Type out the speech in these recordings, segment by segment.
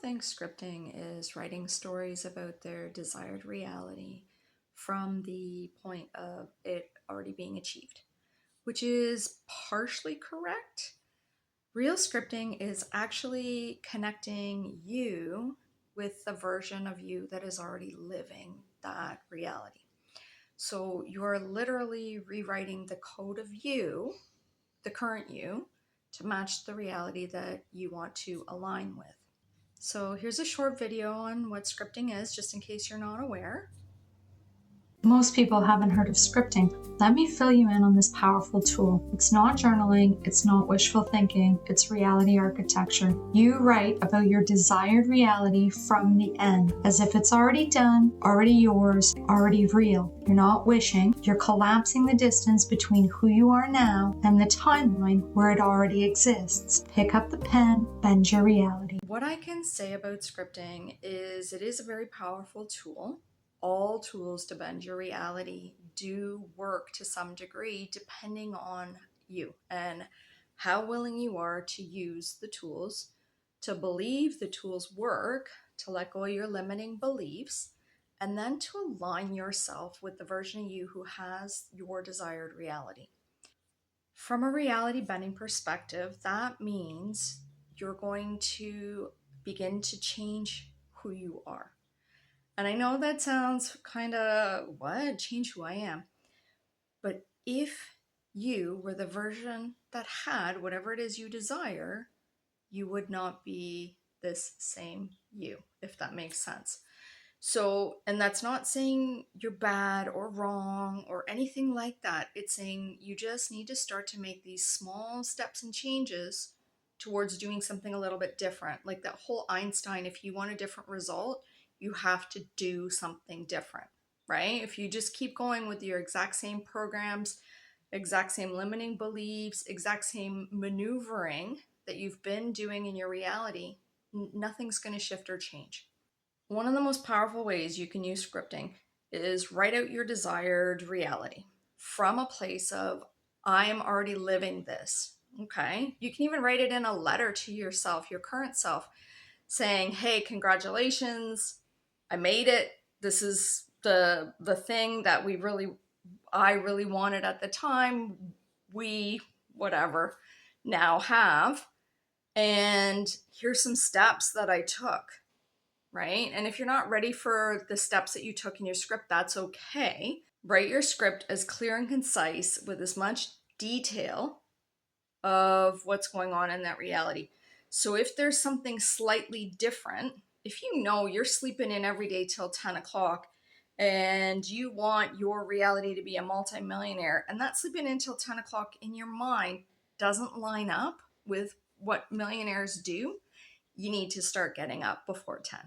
think scripting is writing stories about their desired reality from the point of it already being achieved, which is partially correct. Real scripting is actually connecting you with the version of you that is already living that reality. So you're literally rewriting the code of you, the current you, to match the reality that you want to align with. So here's a short video on what scripting is, just in case you're not aware. Most people haven't heard of scripting. Let me fill you in on this powerful tool. It's not journaling, it's not wishful thinking, it's reality architecture. You write about your desired reality from the end, as if it's already done, already yours, already real. You're not wishing, you're collapsing the distance between who you are now and the timeline where it already exists. Pick up the pen, bend your reality. What I can say about scripting is it is a very powerful tool. All tools to bend your reality do work to some degree depending on you and how willing you are to use the tools, to believe the tools work, to let go of your limiting beliefs, and then to align yourself with the version of you who has your desired reality. From a reality bending perspective, that means you're going to begin to change who you are. And I know that sounds kind of, what? Change who I am. But if you were the version that had whatever it is you desire, you would not be this same you, if that makes sense. So, and that's not saying you're bad or wrong or anything like that. It's saying you just need to start to make these small steps and changes towards doing something a little bit different. Like that whole Einstein, if you want a different result, you have to do something different, right? If you just keep going with your exact same programs, exact same limiting beliefs, exact same maneuvering that you've been doing in your reality, nothing's going to shift or change. One of the most powerful ways you can use scripting is write out your desired reality from a place of, I am already living this. Okay. You can even write it in a letter to yourself, your current self, saying, hey, congratulations, I made it. This is the thing that I really wanted at the time. We, whatever, now have. And here's some steps that I took, right? And if you're not ready for the steps that you took in your script, that's okay. Write your script as clear and concise with as much detail of what's going on in that reality. So if there's something slightly different, if you know you're sleeping in every day till 10 o'clock and you want your reality to be a multimillionaire, and that sleeping in till 10 o'clock in your mind doesn't line up with what millionaires do, you need to start getting up before 10.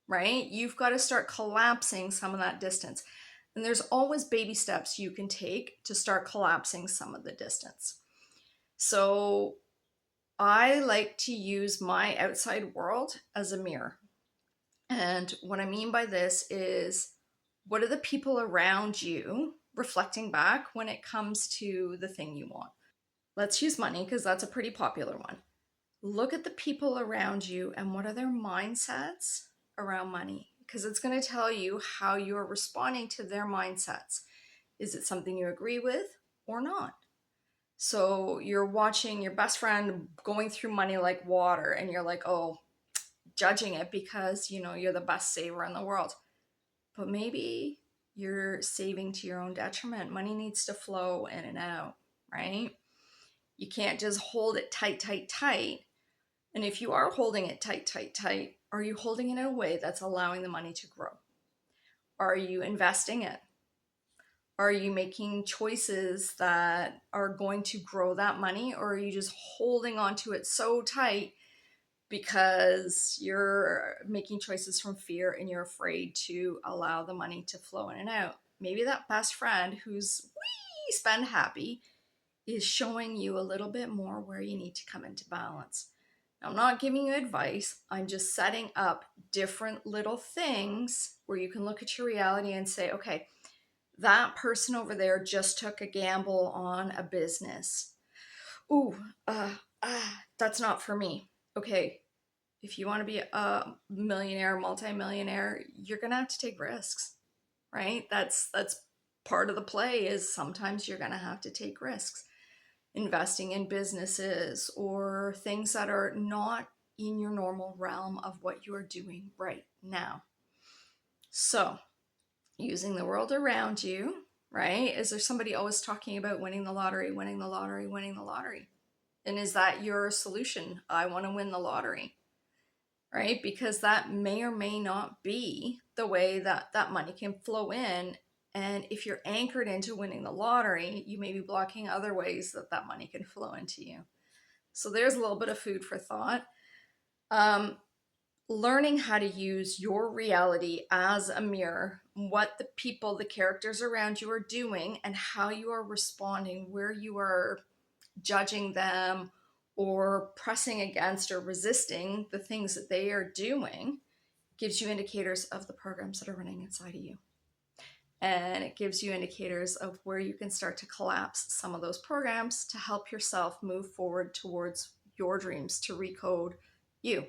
Right? You've got to start collapsing some of that distance. And there's always baby steps you can take to start collapsing some of the distance. So I like to use my outside world as a mirror. And what I mean by this is, what are the people around you reflecting back when it comes to the thing you want? Let's use money because that's a pretty popular one. Look at the people around you and what are their mindsets around money, because it's going to tell you how you're responding to their mindsets. Is it something you agree with or not? So you're watching your best friend going through money like water and you're like, oh, judging it because you're the best saver in the world. But maybe you're saving to your own detriment. Money needs to flow in and out, right? You can't just hold it tight, tight, tight. And if you are holding it tight, tight, tight, are you holding it in a way that's allowing the money to grow? Are you investing it? Are you making choices that are going to grow that money? Or are you just holding on to it so tight because you're making choices from fear and you're afraid to allow the money to flow in and out? Maybe that best friend who's spend happy is showing you a little bit more where you need to come into balance. I'm not giving you advice. I'm just setting up different little things where you can look at your reality and say, okay, that person over there just took a gamble on a business. Ooh, that's not for me. Okay, If you want to be a millionaire, multimillionaire, you're going to have to take risks, right? That's part of the play, is sometimes you're going to have to take risks. Investing in businesses or things that are not in your normal realm of what you are doing right now. So, using the world around you, right? Is there somebody always talking about winning the lottery, winning the lottery, winning the lottery? And is that your solution? I want to win the lottery, right? Because that may or may not be the way that that money can flow in. And if you're anchored into winning the lottery, you may be blocking other ways that that money can flow into you. So there's a little bit of food for thought. Um, Learning how to use your reality as a mirror, what the people, the characters around you are doing, and how you are responding, where you are judging them or pressing against or resisting the things that they are doing, gives you indicators of the programs that are running inside of you. And it gives you indicators of where you can start to collapse some of those programs to help yourself move forward towards your dreams, to recode you.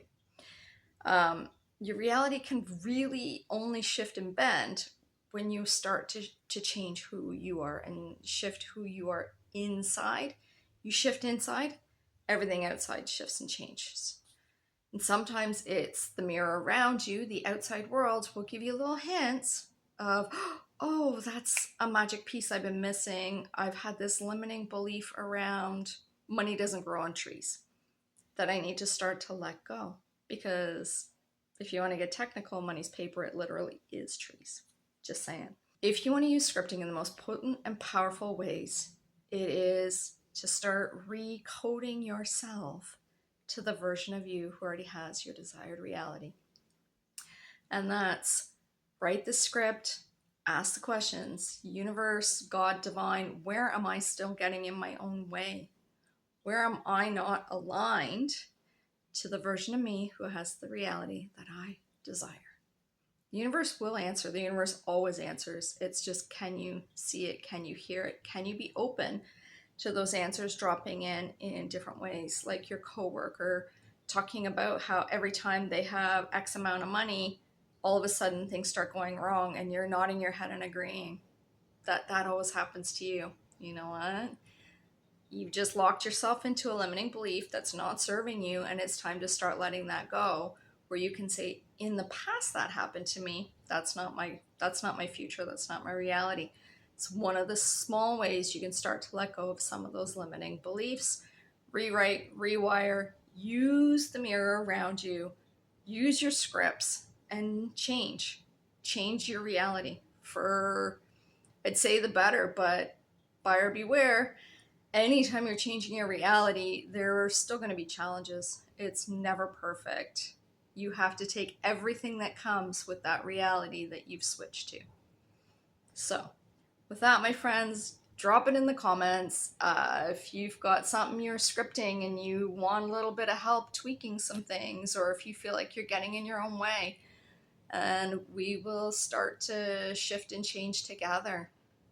Your reality can really only shift and bend when you start to change who you are and shift who you are inside. You shift inside, everything outside shifts and changes. And sometimes it's the mirror around you, the outside world will give you little hints of, oh, that's a magic piece I've been missing. I've had this limiting belief around money doesn't grow on trees that I need to start to let go. Because if you want to get technical, money's paper, it literally is trees. Just saying. If you want to use scripting in the most potent and powerful ways, it is to start recoding yourself to the version of you who already has your desired reality. And that's write the script, ask the questions, universe, God, divine, where am I still getting in my own way? Where am I not aligned to the version of me who has the reality that I desire? The universe will answer. The universe always answers. It's just, can you see it? Can you hear it? Can you be open to those answers dropping in different ways? Like your coworker talking about how every time they have X amount of money, all of a sudden things start going wrong, and you're nodding your head and agreeing that always happens to you. You know what? You've just locked yourself into a limiting belief that's not serving you, and it's time to start letting that go, where you can say, in the past that happened to me. That's not my future. That's not my reality. It's one of the small ways you can start to let go of some of those limiting beliefs. Rewrite, rewire, use the mirror around you, use your scripts, and change your reality for, I'd say, the better. But buyer beware, anytime you're changing your reality, there are still going to be challenges. It's never perfect. You have to take everything that comes with that reality that you've switched to. So, with that, my friends, drop it in the comments. If you've got something you're scripting and you want a little bit of help tweaking some things, or if you feel like you're getting in your own way, and we will start to shift and change together.